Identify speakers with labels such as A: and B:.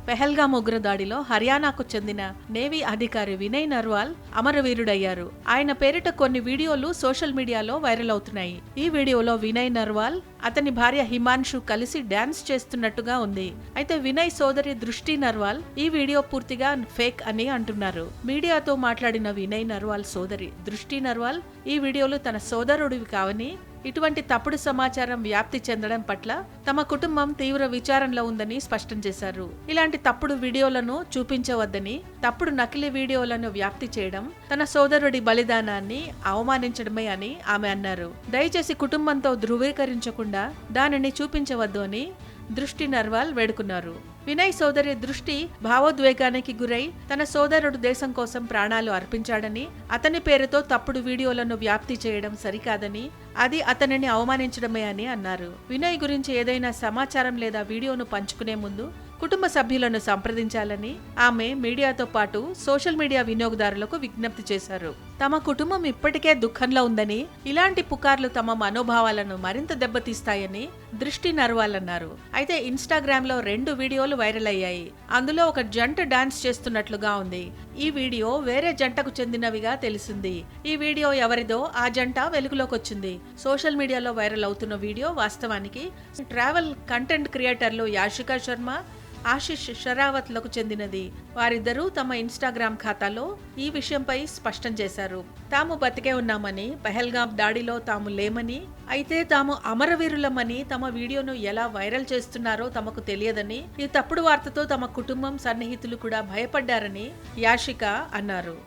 A: పెహల్గాం ఉగ్రదాడిలో హర్యానాకు చెందిన నేవీ అధికారి వినయ్ నర్వాల్ అమరవీరుడయ్యారు. ఆయన పేరిట కొన్ని వీడియోలు సోషల్ మీడియాలో వైరల్ అవుతున్నాయి. ఈ వీడియోలో వినయ్ నర్వాల్, అతని భార్య హిమాన్షు కలిసి డాన్స్ చేస్తున్నట్టుగా ఉంది. అయితే వినయ్ సోదరి దృష్టి నర్వాల్ ఈ వీడియో పూర్తిగా ఫేక్ అని అంటున్నారు. మీడియాతో మాట్లాడిన వినయ్ నర్వాల్ సోదరి దృష్టి నర్వాల్ ఈ వీడియోలు తన సోదరుడివి కావని, ఇటువంటి తప్పుడు సమాచారం వ్యాప్తి చెందడం పట్ల తమ కుటుంబం తీవ్ర విచారంలో ఉందని స్పష్టం చేశారు. ఇలాంటి తప్పుడు వీడియోలను చూపించవద్దని, తప్పుడు నకిలీ వీడియోలను వ్యాప్తి చేయడం తన సోదరుడి బలిదానాన్ని అవమానించడమే అని ఆమె అన్నారు. దయచేసి కుటుంబంతో ధృవీకరించకుండా దానిని చూపించవద్దు అని దృష్టి నర్వాల్ వేడుకున్నారు. వినయ్ సోదరి దృష్టి భావోద్వేగానికి గురై తన సోదరుడు దేశం కోసం ప్రాణాలు అర్పించాడని, అతని పేరుతో తప్పుడు వీడియోలను వ్యాప్తి చేయడం సరికాదని, అది అతనిని అవమానించడమే అని అన్నారు. వినయ్ గురించి ఏదైనా సమాచారం లేదా వీడియోను పంచుకునే ముందు కుటుంబ సభ్యులను సంప్రదించాలని ఆమె మీడియాతో పాటు సోషల్ మీడియా వినియోగదారులకు విజ్ఞప్తి చేశారు. తమ కుటుంబం ఇప్పటికే దుఃఖంలో ఉందని, ఇలాంటి పుకార్లు తమ మనోభావాలను మరింత దెబ్బతీస్తాయని దృష్టి నర్వాల్ అన్నారు. అయితే ఇన్స్టాగ్రామ్ లో 2 వీడియోలు వైరల్ అయ్యాయి. అందులో ఒక జంట డాన్స్ చేస్తున్నట్లుగా ఉంది. ఈ వీడియో వేరే జంటకు చెందినవిగా తెలిసింది. ఈ వీడియో ఎవరిదో ఆ జంట వెలుగులోకి వచ్చింది. సోషల్ మీడియాలో వైరల్ అవుతున్న వీడియో వాస్తవానికి ట్రావెల్ కంటెంట్ క్రియేటర్లు యాషికా శర్మ, ఆశిష్ షరావత్ లకు చెందినది. వారిద్దరూ తమ ఇన్స్టాగ్రామ్ ఖాతాలో ఈ విషయంపై స్పష్టం చేశారు. తాము బతికే ఉన్నామని, పెహల్గాం దాడిలో తాము లేమని, అయితే తాము అమరవీరులమని, తమ వీడియోను ఎలా వైరల్ చేస్తున్నారో తమకు తెలియదని, ఈ తప్పుడు వార్తతో తమ కుటుంబం, సన్నిహితులు కూడా భయపడ్డారని యాషిక అన్నారు.